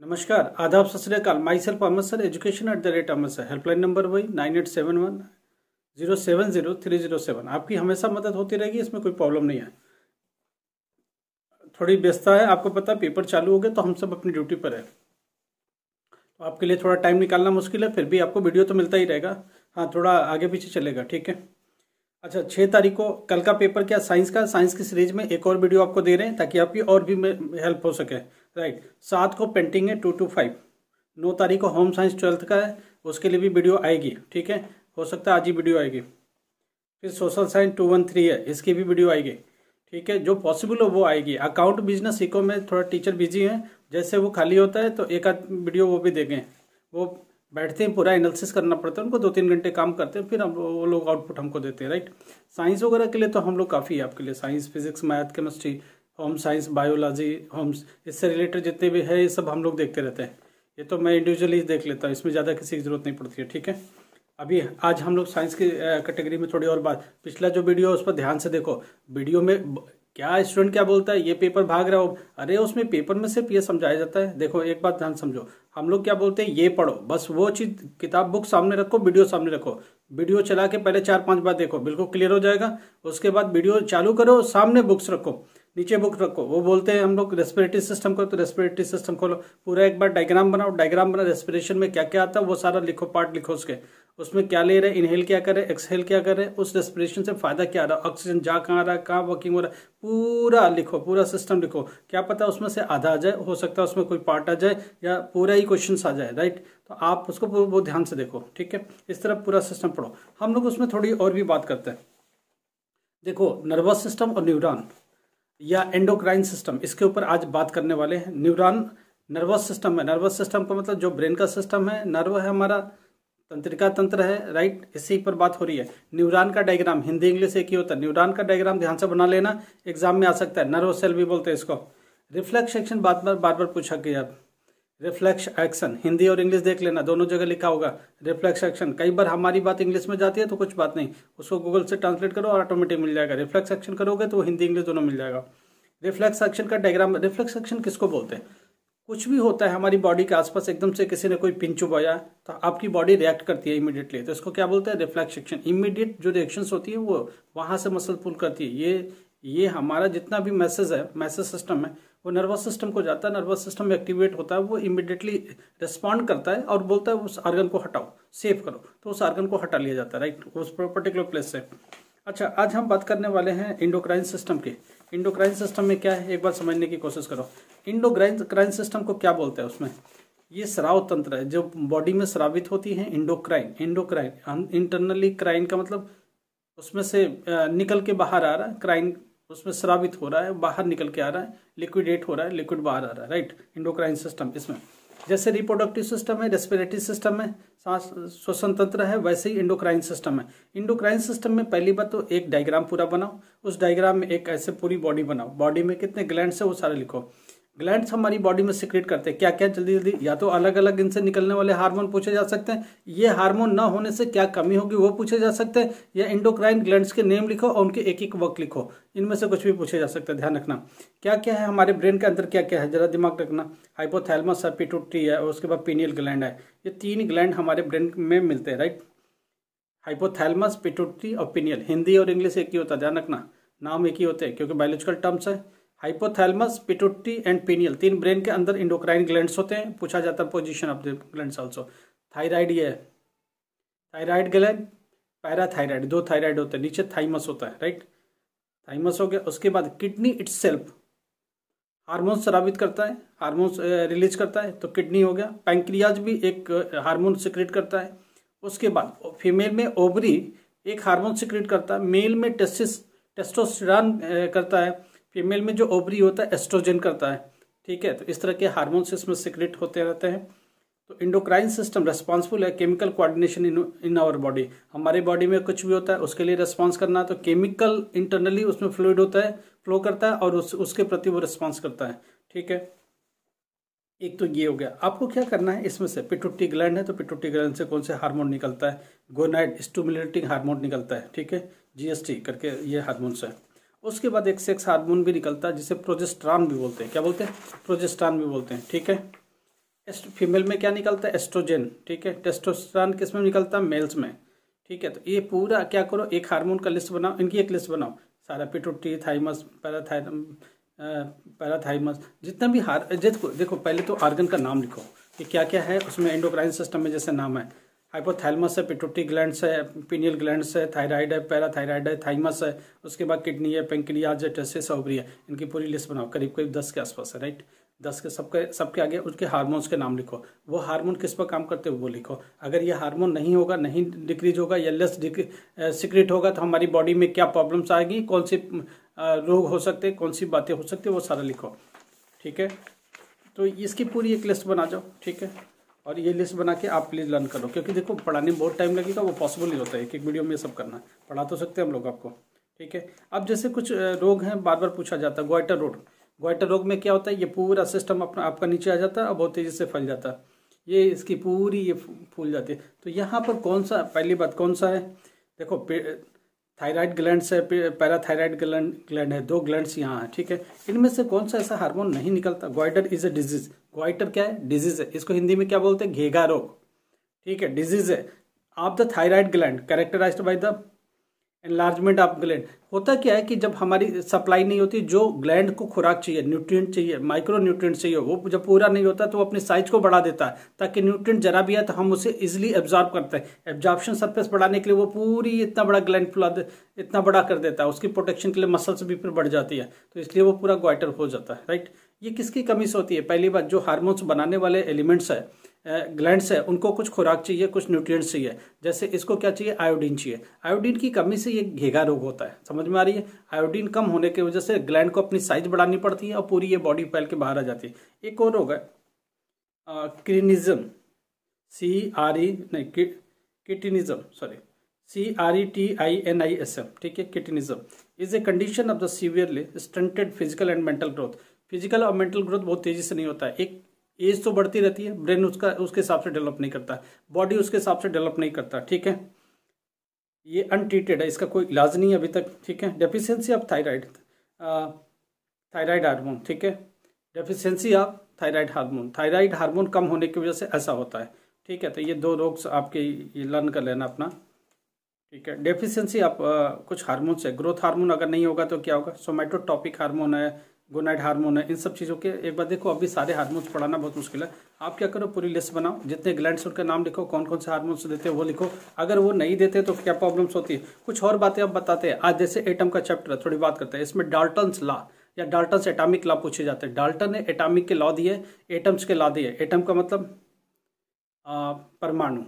नमस्कार, आदाब, सत श्री अकाल। Myself Ahmed sir, education @अहमद सर। हेल्पलाइन नंबर वही 9871070307। आपकी हमेशा मदद होती रहेगी, इसमें कोई प्रॉब्लम नहीं है। थोड़ी व्यस्तता है, आपको पता है पेपर चालू हो गए तो हम सब अपनी ड्यूटी पर है, तो आपके लिए थोड़ा टाइम निकालना मुश्किल है, फिर भी आपको वीडियो तो मिलता ही रहेगा। हाँ, थोड़ा आगे पीछे चलेगा, ठीक है। अच्छा, 6 तारीख को कल का पेपर क्या, साइंस की सीरीज में एक और वीडियो आपको दे रहे हैं ताकि आपकी और भी हेल्प हो सके, राइट। 7 को पेंटिंग है 2 to 5। 9 तारीख को होम साइंस 12th का है, उसके लिए भी वीडियो आएगी, ठीक है। हो सकता है आज ही वीडियो आएगी। फिर सोशल साइंस 213 है, इसकी भी वीडियो आएगी, ठीक है। जो पॉसिबल हो वो आएगी। अकाउंट बिजनेस इको में थोड़ा टीचर बिजी हैं, जैसे वो खाली होता है तो एक आध वीडियो वो भी देंगे। वो बैठते हैं, पूरा एनालिसिस करना पड़ता है उनको, 2-3 घंटे काम करते हैं, फिर हम वो लोग आउटपुट हमको देते हैं, राइट। साइंस वगैरह के लिए तो हम लोग काफ़ी है आपके लिए, science, physics, math, chemistry, home science, biology, homes, इससे रिलेटेड जितने भी है ये सब हम लोग देखते रहते हैं। ये तो मैं इंडिविजुअली देख लेता हूँ, इसमें ज़्यादा किसी की जरूरत नहीं पड़ती है, ठीक है। अभी आज हम लोग साइंस की कैटेगरी में थोड़ी और बात, पिछला जो वीडियो है उस पर ध्यान से देखो। वीडियो में क्या स्टूडेंट क्या बोलता है, ये पेपर भाग रहा हो, अरे उसमें पेपर में सिर्फ ये समझाया जाता है। देखो एक बात ध्यान समझो, हम लोग क्या बोलते हैं, ये पढ़ो, बस वो चीज किताब बुक सामने रखो, वीडियो सामने रखो, वीडियो चला के पहले 4-5 बार देखो, बिल्कुल क्लियर हो जाएगा। उसके बाद वीडियो चालू करो, सामने बुक्स रखो, नीचे बुक रखो। वो बोलते हैं हम लोग रेस्पिरेटरी सिस्टम को, तो रेस्पिरेटरी सिस्टम खोलो, पूरा एक बार डायग्राम बनाओ, डायग्राम बना, रेस्पिरेशन में क्या क्या आता है वो सारा लिखो, पार्ट लिखो उसके, उसमें क्या ले रहे हैं, इनहेल क्या कर रहे हैं, एक्सहेल क्या कर रहे हैं, उस रेस्पिरेशन से फायदा क्या आ रहा है, ऑक्सीजन जा कहाँ रहा है, कहाँ वर्किंग हो रहा है, पूरा लिखो, पूरा सिस्टम लिखो। क्या पता उसमें से आधा आ जाए, हो सकता है उसमें कोई पार्ट आ जाए या पूरा ही क्वेश्चन आ जाए, राइट। तो आप उसको बहुत ध्यान से देखो, ठीक है। इस तरह पूरा सिस्टम पढ़ो। हम लोग उसमें थोड़ी और भी बात करते हैं। देखो, नर्वस सिस्टम और न्यूरॉन या एंडोक्राइन सिस्टम, इसके ऊपर आज बात करने वाले हैं। न्यूरॉन नर्वस सिस्टम है, नर्वस सिस्टम का मतलब जो ब्रेन का सिस्टम है, नर्व है हमारा, तंत्रिका तंत्र है, राइट, इसी पर बात हो रही है। न्यूरॉन का डायग्राम हिंदी इंग्लिश एक ही होता है, न्यूरॉन का डायग्राम ध्यान से बना लेना, एग्जाम में आ सकता है। नर्व सेल भी बोलते हैं इसको। रिफ्लेक्स एक्शन बार बार पूछा गया। रिफ्लेक्स एक्शन हिंदी और इंग्लिश देख लेना, दोनों जगह लिखा होगा रिफ्लेक्स एक्शन। कई बार हमारी बात इंग्लिश में जाती है तो कुछ बात नहीं, उसको गूगल से ट्रांसलेट करो और ऑटोमेटिक मिल जाएगा। रिफ्लेक्स एक्शन करोगे तो हिंदी इंग्लिश दोनों मिल जाएगा। रिफ्लेक्स एक्शन का डायग्राम, रिफ्लेक्स एक्शन किसको बोलते हैं, कुछ भी होता है हमारी बॉडी के आसपास, एकदम से किसी ने कोई पिन चुभाया तो आपकी बॉडी रिएक्ट करती है इमीडिएटली, तो इसको क्या बोलते हैं, रिफ्लेक्स एक्शन। इमीडिएट जो रिएक्शंस होती है वो वहां से मसल पुल करती है। ये हमारा जितना भी मैसेज है, मैसेज सिस्टम है, वो नर्वस सिस्टम को जाता है, नर्वस सिस्टम एक्टिवेट होता है, वो इमीडिएटली रिस्पॉन्ड करता है और बोलता है उस आर्गन को हटाओ, सेव करो, तो उस आर्गन को हटा लिया जाता है, राइट, उस पर्टिकुलर प्लेस से। अच्छा, आज हम बात करने वाले हैं इंडोक्राइन सिस्टम की। इंडोक्राइन सिस्टम में क्या है, एक बार समझने की कोशिश करो। इंडोक्राइन सिस्टम को क्या बोलते हैं, उसमें ये स्राव तंत्र है जो बॉडी में स्रावित होती है। इंडोक्राइन इंटरनली, क्राइन का मतलब उसमें से निकल के बाहर आ रहा है, क्राइन उसमें स्रावित हो रहा है, बाहर निकल के आ रहा है, लिक्विडेट हो रहा है, लिक्विड बाहर आ रहा है, राइट। इंडोक्राइन सिस्टम इसमें जैसे रिप्रोडक्टिव सिस्टम है, रेस्पिरेटरी सिस्टम है, सांस श्वसन तंत्र है, वैसे ही इंडोक्राइन सिस्टम है। इंडोक्राइन सिस्टम में पहली बात तो एक डायग्राम पूरा बनाओ, उस डायग्राम में एक ऐसे पूरी बॉडी बनाओ, बॉडी में कितने ग्लैंड्स है वो सारे लिखो। ग्लैंड्स हमारी बॉडी में सिक्रेट करते हैं क्या क्या, जल्दी जल्दी, या तो अलग अलग इनसे निकलने वाले हार्मोन पूछे जा सकते हैं, ये हार्मोन ना होने से क्या कमी होगी वो पूछे जा सकते हैं, या इंडोक्राइन ग्लैंड्स के नेम लिखो और उनके एक एक वर्क लिखो, इनमें से कुछ भी पूछे जा सकता है। ध्यान रखना क्या क्या है हमारे ब्रेन के अंदर, क्या क्या है जरा दिमाग रखना। हाइपोथैलेमस है, पिट्यूटरी है, और उसके बाद पीनियल ग्लैंड है। ये 3 ग्लैंड हमारे ब्रेन में मिलते हैं, राइट। हाइपोथैलेमस, पिट्यूटरी और पीनियल, हिंदी और इंग्लिश एक ही होता है, ध्यान रखना, नाम एक ही होते हैं क्योंकि बायोलॉजिकल टर्म्स है। Hypothalamus, pituitary and pineal, 3 brain के अंदर इंडोक्राइन ग्लैंड्स होते हैं। पूछा जाता है position of the glands also. Thyroid, ये थायराइड ग्लैंड, पैराथायराइड, 2 थायराइड होते हैं, नीचे थाइमस होता है, राइट। थाइमस हो गया। उसके बाद किडनी इटसेल्फ हार्मोन स्रावित करता है, हार्मोन रिलीज करता है, तो किडनी हो गया। पैंक्रियाज भी एक हार्मोन सिक्रेट करता है। उसके बाद फीमेल में ओवरी एक हार्मोन सिक्रेट करता है, मेल में टेस्टोस्टेरोन करता है, फीमेल में जो ओवरी होता है एस्ट्रोजन करता है, ठीक है। तो इस तरह के हार्मोन्स इसमें सिक्रेट होते रहते हैं। तो इंडोक्राइन सिस्टम रेस्पॉन्सिबल है chemical coordination in our body. हमारे बॉडी में कुछ भी होता है उसके लिए रेस्पॉन्स करना, तो केमिकल इंटरनली उसमें फ्लूइड होता है, फ्लो करता है और उसके प्रति वो रिस्पॉन्स करता है, ठीक है। एक तो ये हो गया। आपको क्या करना है, इसमें से पिट्यूटरी ग्लैंड है तो पिट्यूटरी ग्लैंड से कौन से हार्मोन निकलता है, गोनाड स्टिमुलेटिंग हार्मोन निकलता है, ठीक है, जीएसटी करके ये हार्मोन्स है। उसके बाद एक सेक्स हार्मोन भी निकलता है जिसे प्रोजेस्टेरॉन भी बोलते हैं, क्या बोलते हैं, प्रोजेस्टेरॉन भी बोलते हैं, ठीक है। फीमेल में क्या निकलता है? एस्ट्रोजन, ठीक है। टेस्टोस्टेरोन किस में निकलता है? मेल्स में, ठीक है। तो ये पूरा क्या करो, एक हार्मोन का लिस्ट बनाओ, इनकी एक लिस्ट बनाओ सारा, पिट्यूटरी, थाइमस, पैराथाइमस, जितना भी देखो पहले तो ऑर्गन का नाम लिखो कि क्या क्या है उसमें। एंडोक्राइन सिस्टम में जैसे नाम है, हाइपोथैलेमस है, पिट्यूटरी ग्लैंड्स है, पिनियल ग्लैंड्स है, थायराइड है, पैराथायराइड है, थाइमस है, उसके बाद किडनी है, पेंक्रियाज है, टेस्टिस, ओवरी है। इनकी पूरी लिस्ट बनाओ, करीब करीब 10 के आसपास है, राइट। 10 के सबके आगे उसके हार्मोन्स के नाम लिखो, वो हार्मोन किस पर काम करते हो वो लिखो। अगर ये हार्मोन नहीं होगा, नहीं डिक्रीज होगा या लेस सिक्रेट होगा तो हमारी बॉडी में क्या प्रॉब्लम्स आएगी, कौन सी रोग हो सकते हैं, कौन सी बातें हो सकती है, वो सारा लिखो, ठीक है। तो इसकी पूरी एक लिस्ट बना जाओ, ठीक है। और ये लिस्ट बना के आप प्लीज़ लर्न करो, क्योंकि देखो पढ़ाने में बहुत टाइम लगेगा, वो पॉसिबल नहीं होता है एक वीडियो में ये सब करना। पढ़ा तो सकते हैं हम लोग आपको, ठीक है। अब जैसे कुछ रोग हैं बार बार पूछा जाता है, ग्वाइटर रोग। ग्वाइटर रोग में क्या होता है, ये पूरा सिस्टम अपना आपका नीचे आ जाता है और बहुत तेज़ी से फैल जाता है, ये इसकी पूरी ये फूल जाती है। तो यहाँ पर कौन सा, पहली बात कौन सा है, देखो थायराइड ग्लैंड्स है, पैराथायराइड ग्लैंड है, 2 ग्लैंड्स यहाँ है, ठीक है। इनमें से कौन सा ऐसा हार्मोन नहीं निकलता? Goitre is a disease. Goitre क्या है? डिजीज है। इसको हिंदी में क्या बोलते हैं? घेगा रोग, ठीक है, डिजीज है of the thyroid gland characterized by the enlargement of gland. होता क्या है कि जब हमारी सप्लाई नहीं होती, जो ग्लैंड को खुराक चाहिए, न्यूट्रिएंट चाहिए, माइक्रो न्यूट्रिएंट चाहिए, वो जब पूरा नहीं होता तो वो अपनी साइज को बढ़ा देता है ताकि न्यूट्रिएंट जरा भी आए तो हम उसे इजिली एब्जॉर्ब करते हैं। एब्जॉर्प्शन सरफेस बढ़ाने के लिए वो पूरी इतना बड़ा ग्लैंड फुला इतना बड़ा कर देता है, उसकी प्रोटेक्शन के लिए मसल्स भी फिर बढ़ जाती है, तो इसलिए वो पूरा ग्वाइटर हो जाता है, राइट। ये किसकी कमी से होती है? पहली बात, जो हार्मोन्स बनाने वाले एलिमेंट्स है, ग्लैंड्स है, उनको कुछ खुराक चाहिए, कुछ न्यूट्रिएंट्स चाहिए। जैसे इसको क्या चाहिए? आयोडीन चाहिए। आयोडीन की कमी से ये घेगा रोग होता है, समझ में आ रही है। आयोडीन कम होने की वजह से ग्लैंड को अपनी साइज बढ़ानी पड़ती है और पूरी ये बॉडी फैल के बाहर आ जाती है। एक और रोग है क्रिनिज्म, किटिनिज्म, सॉरी, CRETINISM, ठीक है। Cretinism is a condition of the severely stunted physical and mental growth. Physical और मेंटल ग्रोथ बहुत तेजी से नहीं होता है। एक एज तो बढ़ती रहती है, ब्रेन उसके हिसाब से डेवलप नहीं करता, बॉडी उसके हिसाब से डेवलप नहीं करता, ठीक है। ये अनट्रीटेड है, इसका कोई इलाज नहीं है अभी तक, ठीक है। डेफिशिएंसी ऑफ थायराइड हार्मोन, ठीक है। डेफिशिएंसी ऑफ थायराइड हार्मोन कम होने की वजह से ऐसा होता है, ठीक है। तो ये 2 रोग आपके ये लर्न कर लेना अपना, ठीक है। डेफिशिएंसी आप कुछ हार्मोन्स है, ग्रोथ हार्मोन अगर नहीं होगा तो क्या होगा? सोमैटोटॉपिक हार्मोन है, गोनाइड हार्मोन है, इन सब चीज़ों के एक बार देखो, अभी सारे हार्मोन्स पढ़ाना बहुत मुश्किल है। आप क्या करो, पूरी लिस्ट बनाओ, जितने ग्लैंड्स उनका नाम लिखो, कौन कौन से हार्मोन्स देते हैं वो लिखो। अगर वो नहीं देते तो क्या प्रॉब्लम्स होती है, कुछ और बातें अब बताते हैं। आज जैसे एटम का चैप्टर है, थोड़ी बात करते हैं। इसमें डाल्टन्स लॉ या डाल्टन्स एटॉमिक लॉ पूछे जाते हैं। डाल्टन ने एटॉमिक के लॉ दिए, एटम्स के लॉ दिए। एटम का मतलब परमाणु,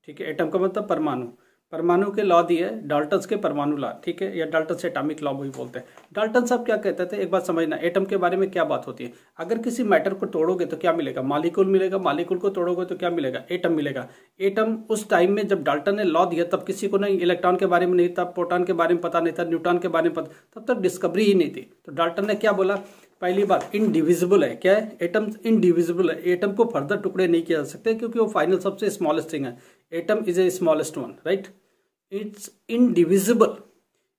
ठीक है। एटम का मतलब परमाणु, परमाणु के लॉ दिए डाल्टन्स के परमाणु लॉ, ठीक है, या डाल्टन्स एटॉमिक लॉ भी बोलते हैं। डाल्टन साहब क्या कहते थे, एक बात समझना, एटम के बारे में क्या बात होती है। अगर किसी मैटर को तोड़ोगे तो क्या मिलेगा? मॉलिक्यूल मिलेगा। मॉलिक्यूल को तोड़ोगे तो क्या मिलेगा? एटम मिलेगा। एटम उस टाइम में जब डाल्टन ने लॉ दिया तब किसी को नहीं, इलेक्ट्रॉन के बारे में नहीं था, प्रोटॉन के बारे में पता नहीं था, न्यूट्रॉन के बारे में पता, तब तक डिस्कवरी ही नहीं थी। तो डाल्टन ने क्या बोला? पहली बात, इनडिविजिबल है। क्या है? एटम इनडिविजिबल है, एटम को फर्दर टुकड़े नहीं किया जा सकते क्योंकि वो फाइनल सबसे स्मॉलेस्ट थिंग है। Atom is a smallest one, right. It's indivisible,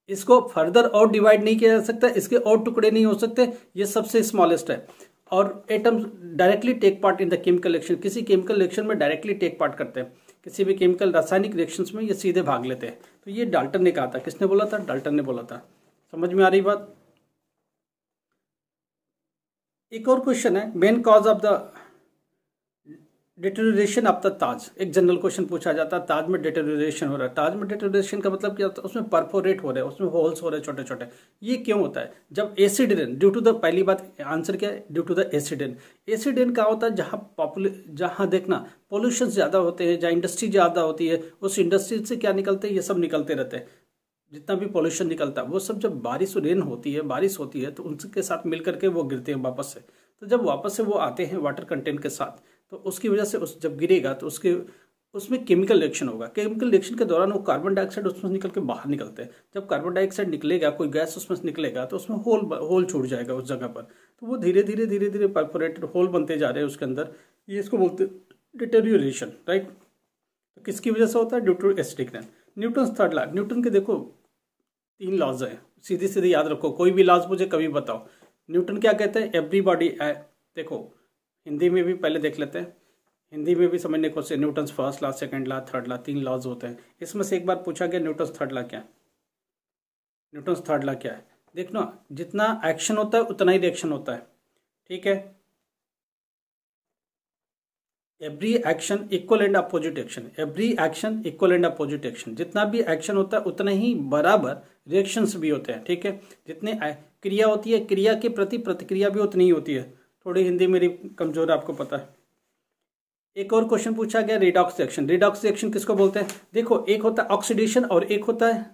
इसको फर्दर और डिवाइड नहीं किया जा सकता, इसके और टुकड़े नहीं हो सकते, ये सबसे स्मॉलेस्ट है। और atom directly take part in the chemical reaction, किसी केमिकल रिएक्शन में डायरेक्टली टेक पार्ट करते हैं, किसी भी केमिकल रासायनिक रिएक्शंस में ये सीधे भाग लेते हैं। तो ये डाल्टन ने कहा था। किसने बोला था? डाल्टन ने बोला था। समझ में आ रही बात? एक और क्वेश्चन है, main cause of the deterioration of the Taj. एक जनरल क्वेश्चन पूछा जाता है, ताज में डिटेरियोरेशन हो रहा है। ताज में डिटेरियोरेशन का मतलब क्या होता है? उसमें परफोरेट हो रहे हैं, उसमें होल्स हो रहे हैं छोटे छोटे। ये क्यों होता है? जब acid rain, due to the, पहली बात आंसर क्या है? Due to the acid rain. Acid rain क्या होता है? जहाँ देखना पॉल्यूशन ज़्यादा होते हैं, जहाँ इंडस्ट्री ज़्यादा होती है, उस इंडस्ट्री से क्या निकलते हैं? ये सब निकलते रहते हैं, जितना भी पॉल्यूशन निकलता है वो सब जब बारिश होती है तो उनके साथ मिल करके वो गिरते हैं वापस से। तो जब वापस से वो आते हैं वाटर कंटेंट के साथ, तो उसकी वजह से जब गिरेगा तो उसमें केमिकल रिएक्शन होगा। केमिकल रिएक्शन के दौरान वो कार्बन डाइऑक्साइड उसमें निकल के बाहर निकलते हैं। जब कार्बन डाइऑक्साइड निकलेगा, कोई गैस उसमें से निकलेगा, तो उसमें होल छूट जाएगा उस जगह पर। तो वो धीरे धीरे परफोरेटेड होल बनते जा रहे हैं उसके अंदर। ये इसको बोलते हैं डिटेरियोरेशन, राइट। तो किसकी वजह से होता है? Due to acidic rain. Newton third law, Newton के देखो 3 लॉज है, सीधे याद रखो, कोई भी लॉज मुझे कभी बताओ। न्यूटन क्या कहते हैं? एवरीबॉडी, देखो हिंदी में भी पहले देख लेते हैं, हिंदी में भी समझने को से Newton's first law, second law, third law, 3 laws होते हैं। इसमें से एक बार पूछा गया न्यूटन्स थर्ड लॉ क्या है, न्यूटन्स थर्ड लॉ क्या है। देखना, जितना एक्शन होता है उतना ही रिएक्शन होता है, ठीक है। Every action equal and opposite action, every action equal and opposite action, जितना भी एक्शन होता है उतना ही बराबर रिएक्शंस भी होते हैं, ठीक है। जितने क्रिया होती है, क्रिया के प्रति प्रतिक्रिया भी उतनी ही होती है। थोड़ी हिंदी मेरी कमजोर है, आपको पता है। एक और क्वेश्चन पूछा गया रिडॉक्स रिएक्शन। रिडॉक्स रिएक्शन किसको बोलते हैं? देखो, एक होता है ऑक्सीडेशन और एक होता है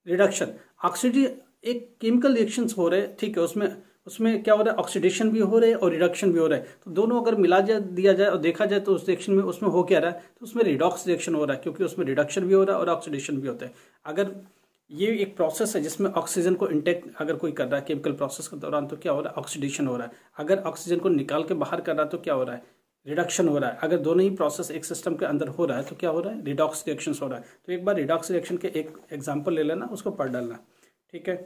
रिडक्शन। एक केमिकल रिएक्शंस हो रहे हैं, ठीक है, उसमें क्या हो रहा है, ऑक्सीडेशन भी हो रहे हैं और रिडक्शन भी हो रहा है। तो दोनों अगर मिला दिया जाए और देखा जाए तो उस रिएक्शन में उसमें हो क्या रहा है, तो उसमें रिडॉक्स रिएक्शन हो रहा है, क्योंकि उसमें रिडक्शन भी हो रहा है और ऑक्सीडेशन भी होता है। अगर ये एक प्रोसेस है जिसमें ऑक्सीजन को इंटेक अगर कोई कर रहा है केमिकल प्रोसेस के दौरान, तो क्या हो रहा है, ऑक्सीडेशन हो रहा है। अगर ऑक्सीजन को निकाल के बाहर कर रहा है तो क्या हो रहा है, रिडक्शन हो रहा है। अगर दोनों ही प्रोसेस एक सिस्टम के अंदर हो रहा है तो क्या हो रहा है, रिडॉक्स रिएक्शन हो रहा है। तो एक बार रिडॉक्स रिएक्शन के एक एग्जाम्पल ले लेना, उसको पढ़ डालना, ठीक है।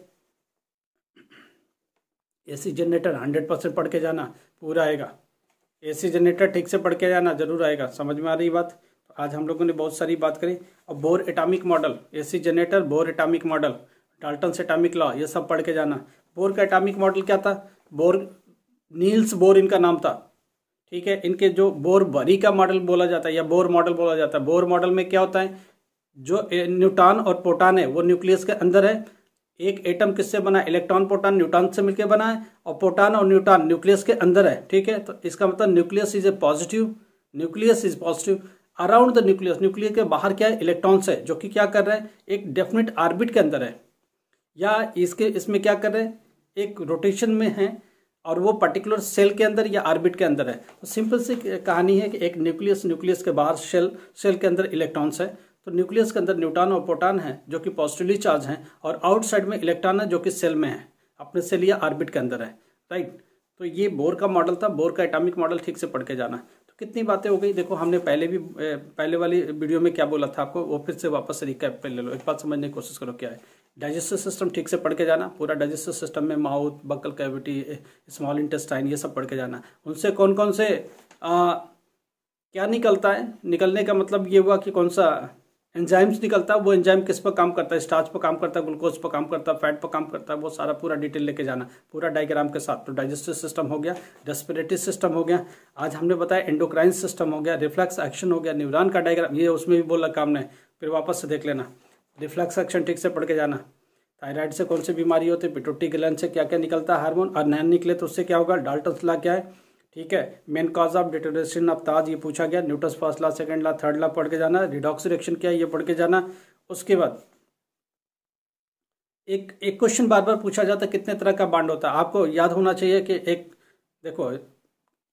एसी जनरेटर 100% पढ़ के जाना, पूरा आएगा। एसी जनरेटर ठीक से पढ़ के जाना, जरूर आएगा। समझ में आ रही बात? तो आज हम लोगों ने बहुत सारी बात करी। अब bore atomic model, AC generator, bore atomic model, Dalton's atomic law, ये सब पढ़ के जाना। बोर का एटॉमिक मॉडल क्या था? नील्स बोर इनका नाम था, ठीक है। इनके जो बोर बरी का मॉडल बोला जाता है या बोर मॉडल बोला जाता है। बोर मॉडल में क्या होता है, जो न्यूट्रॉन और प्रोटॉन है वो न्यूक्लियस के अंदर है। एक एटम किससे बना है, इलेक्ट्रॉन प्रोटॉन न्यूट्रॉन से मिलकर बना है, और प्रोटॉन और न्यूट्रॉन न्यूक्लियस के अंदर है, ठीक है। तो इसका मतलब nucleus is a positive, nucleus is positive. Around the nucleus, nucleus के बाहर क्या है, इलेक्ट्रॉन्स है, जो कि क्या कर रहे हैं, एक डेफिनेट ऑर्बिट के अंदर है, या इसमें क्या कर रहे हैं, एक रोटेशन में है, और वो पर्टिकुलर सेल के अंदर या ऑर्बिट के अंदर है। तो सिंपल सी कहानी है कि एक न्यूक्लियस के बाहर सेल के अंदर इलेक्ट्रॉन्स है। तो न्यूक्लियस के अंदर न्यूट्रॉन और प्रोटॉन है जो कि पॉजिटिवली चार्ज हैं, और आउटसाइड में इलेक्ट्रॉन है जो कि सेल में है, अपने सेल या ऑर्बिट के अंदर है, राइट। तो ये बोर का मॉडल था। बोर का एटॉमिक मॉडल ठीक से पढ़ के जाना। तो कितनी बातें हो गई। देखो, हमने पहले वाली वीडियो में क्या बोला था आपको, वो फिर से वापस से रिकैप पे ले लो, एक बात समझने की कोशिश करो क्या है। डाइजेस्टिव सिस्टम ठीक से पढ़ के जाना, पूरा डाइजेस्टिव सिस्टम में mouth, buccal cavity, small intestine, ये सब पढ़ के जाना। उनसे कौन कौन से क्या निकलता है, निकलने का मतलब ये हुआ कि कौन सा एंजाइम्स निकलता है, वो एंजाइम किस पर काम करता है, स्टार्च पर काम करता है, ग्लूकोज पर काम करता है, फैट पर काम करता है, वो सारा पूरा डिटेल लेके जाना, पूरा डायग्राम के साथ। तो डाइजेस्टिव सिस्टम हो गया, रेस्पिरेटरी सिस्टम हो गया, आज हमने बताया एंडोक्राइन सिस्टम हो गया, रिफ्लेक्स एक्शन हो गया, न्यूरॉन का डायग्राम, ये उसमें भी बोला काम ने, फिर वापस से देख लेना। रिफ्लेक्स एक्शन ठीक से पढ़ के जाना। थायराइड से कौन सी बीमारी होती है, पिट्यूटरी ग्लैंड से क्या क्या निकलता है हार्मोन, और नैन निकले तो उससे क्या होगा, डाल्टन्स लॉ क्या है, ठीक है। Main cause of deterioration of Taj, ये पूछा गया। Newton's first law, second law, third law पढ़ के जाना। रिडॉक्स रिएक्शन क्या है, ये पढ़ के जाना। उसके बाद एक क्वेश्चन बार बार पूछा जाता है, कितने तरह का बॉन्ड होता है। आपको याद होना चाहिए कि देखो,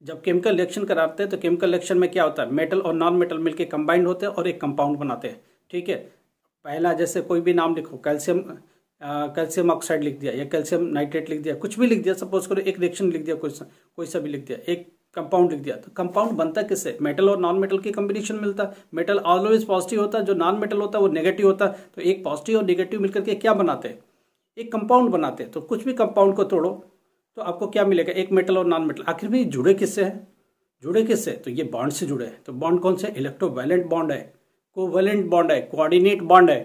जब केमिकल रिएक्शन कराते हैं तो केमिकल रिएक्शन में क्या होता है, मेटल और नॉन मेटल मिलकर कंबाइंड होते हैं और एक कंपाउंड बनाते हैं, ठीक है। पहला जैसे कोई भी नाम लिखो, कैल्शियम ऑक्साइड लिख दिया या कैल्शियम नाइट्रेट लिख दिया, कुछ भी लिख दिया, सपोज करो एक रिएक्शन लिख दिया, कोई सा भी लिख दिया, एक कंपाउंड लिख दिया। तो कंपाउंड बनता किससे, मेटल और नॉन मेटल की कॉम्बिनेशन मिलता है। मेटल ऑलवेज पॉजिटिव होता है, जो नॉन मेटल होता है वो नेगेटिव होता है। तो एक पॉजिटिव और नेगेटिव मिलकर के क्या बनाते हैं, एक कंपाउंड बनाते हैं। तो कुछ भी कंपाउंड को तोड़ो तो आपको क्या मिलेगा, एक मेटल और नॉन मेटल। आखिर में जुड़े किससे हैं, जुड़े किससे, तो ये बॉन्ड से जुड़े हैं। तो बॉन्ड कौन से, इलेक्ट्रोवैलेंट बॉन्ड है, कोवैलेंट बॉन्ड है, कोऑर्डिनेट बॉन्ड है,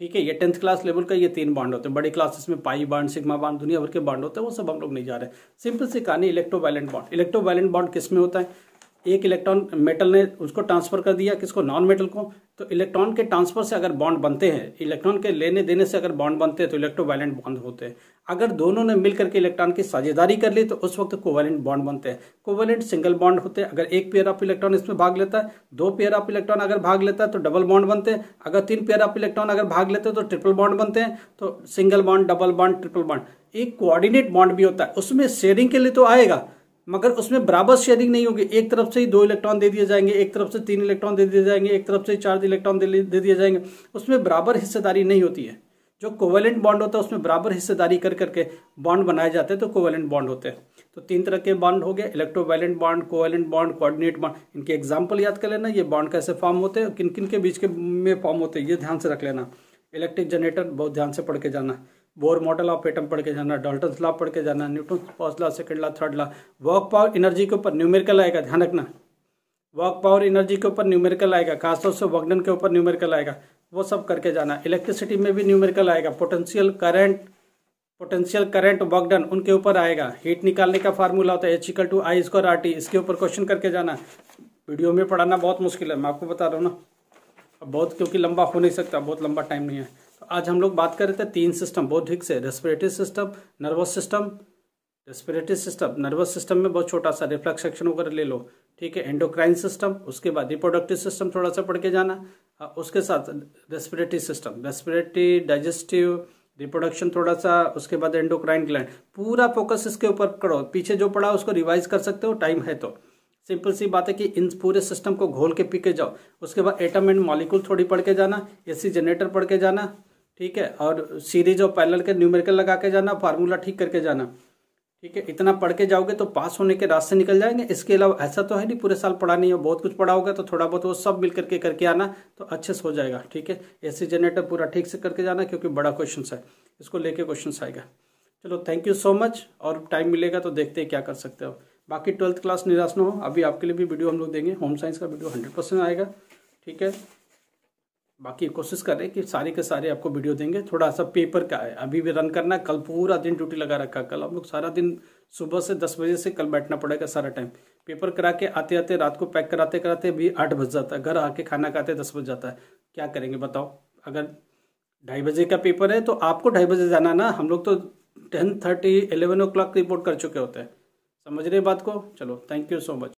ठीक है। ये 10th क्लास लेवल का ये 3 बॉन्ड होते हैं। बड़ी क्लासेस में पाई बॉन्ड, सिग्मा बॉन्ड, दुनिया भर के बॉन्ड होते हैं, वो सब हम लोग नहीं जा रहे। सिंपल सी कहानी, इलेक्ट्रोवैलेंट बॉन्ड। इलेक्ट्रोवैलेंट बॉन्ड किस में होता है, एक इलेक्ट्रॉन मेटल ने उसको ट्रांसफर कर दिया, किसको, नॉन मेटल को। तो इलेक्ट्रॉन के ट्रांसफर से अगर बॉन्ड बनते हैं, इलेक्ट्रॉन के लेने देने से अगर बॉन्ड बनते हैं तो इलेक्ट्रोवैलेंट बॉन्ड होते हैं। अगर दोनों ने मिलकर के इलेक्ट्रॉन की साझेदारी कर ली तो उस वक्त कोवैलेंट बॉन्ड बनते हैं। कोवैलेंट सिंगल बॉन्ड होते हैं, अगर एक पेयर ऑफ इलेक्ट्रॉन इसमें भाग लेता है, 2 पेयर ऑफ इलेक्ट्रॉन अगर भाग लेता है तो डबल बॉन्ड बनते हैं, अगर 3 पेयर ऑफ इलेक्ट्रॉन अगर भाग लेते हैं तो ट्रिपल बॉन्ड बनते हैं। तो single bond, double bond, triple bond. एक कोऑर्डिनेट बॉन्ड भी होता है, उसमें शेयरिंग के लिए तो आएगा मगर उसमें बराबर शेयरिंग नहीं होगी। एक तरफ से ही 2 इलेक्ट्रॉन दे दिए जाएंगे, एक तरफ से 3 इलेक्ट्रॉन दे दिए जाएंगे, एक तरफ से 4 इलेक्ट्रॉन दे दिए जाएंगे, उसमें बराबर हिस्सेदारी नहीं होती है। जो कोवैलेंट बॉन्ड होता है उसमें बराबर हिस्सेदारी कर करके बॉन्ड बनाए जाते हैं, तो कोवैलेंट बॉन्ड होते हैं। तो 3 तरह के बॉन्ड हो गए, electrovalent bond, covalent bond, coordinate bond. इनके एग्जाम्पल याद कर लेना, ये बॉन्ड कैसे फॉर्म होते हैं, किन किन के बीच में फॉर्म होते हैं, ये ध्यान से रख लेना। इलेक्ट्रिक जनरेटर बहुत ध्यान से पढ़ के जाना। बोर मॉडल ऑफ एटम पढ़ के जाना, डाल्टन्स लॉ पढ़ के जाना, Newton first law, second law, third law. Work power energy के ऊपर न्यूमेरिकल आएगा, ध्यान रखना। वर्क पावर एनर्जी के ऊपर न्यूमेरिकल आएगा, खासतौर से वर्क डन के ऊपर न्यूमेरिकल आएगा, वो सब करके जाना। इलेक्ट्रिसिटी में भी न्यूमेरिकल आएगा, पोटेंशियल करंट वर्क डन उनके ऊपर आएगा। हीट निकालने का फार्मूला होता है H=I²RT, इसके ऊपर क्वेश्चन करके जाना। वीडियो में पढ़ाना बहुत मुश्किल है, मैं आपको बता रहा हूँ ना, अब बहुत क्योंकि लंबा हो नहीं सकता, बहुत लंबा टाइम नहीं है। तो आज हम लोग बात कर रहे थे 3 सिस्टम, बहुत ठीक से, respiratory system, nervous system. Respiratory system, nervous system में बहुत छोटा सा रिफ्लेक्स सेक्शन वगैरह ले लो, ठीक है। एंडोक्राइन सिस्टम, उसके बाद रिप्रोडक्टिव सिस्टम थोड़ा सा पढ़ के जाना, उसके साथ respiratory system, respiratory, digestive, reproduction थोड़ा सा, उसके बाद एंडोक्राइन ग्लैंड। पूरा फोकस इसके ऊपर करो, पीछे जो पढ़ा उसको रिवाइज कर सकते हो, टाइम है तो। सिंपल सी बात है कि इन पूरे सिस्टम को घोल के पी के जाओ। उसके बाद एटम एंड मॉलिक्यूल थोड़ी पढ़ के जाना, एसी जनरेटर पढ़ के जाना, ठीक है। और सीरीज और पैरेलल के न्यूमेरिकल लगा के जाना, फार्मूला ठीक करके जाना, ठीक है। इतना पढ़ के जाओगे तो पास होने के रास्ते निकल जाएंगे। इसके अलावा ऐसा तो है नहीं पूरे साल पढ़ा नहीं है, बहुत कुछ पढ़ा होगा, तो थोड़ा बहुत वो सब मिल करके आना तो अच्छे से हो जाएगा, ठीक है। एसी जनरेटर पूरा ठीक से करके जाना, क्योंकि बड़ा क्वेश्चन है, इसको लेके क्वेश्चन आएगा। चलो थैंक यू सो मच, और टाइम मिलेगा तो देखते हैं क्या कर सकते हो। बाकी 12th क्लास निराश ना हो, अभी आपके लिए भी वीडियो हम लोग देंगे, होम साइंस का वीडियो 100% आएगा, ठीक है। बाकी कोशिश कर रहे हैं कि सारे के सारे आपको वीडियो देंगे। थोड़ा सा पेपर का है, अभी भी रन करना है, कल पूरा दिन ड्यूटी लगा रखा है। कल हम लोग सारा दिन सुबह से 10 बजे से कल बैठना पड़ेगा सारा टाइम। पेपर करा के आते आते रात को पैक कराते कराते भी 8 बज जाता है, घर आके खाना खाते 10 बज जाता है। क्या करेंगे बताओ? अगर 2:30 बजे का पेपर है तो आपको 2:30 बजे जाना ना, हम लोग तो 10:30 11 o'clock रिपोर्ट कर चुके होते हैं। समझ रहे बात को? चलो थैंक यू सो मच।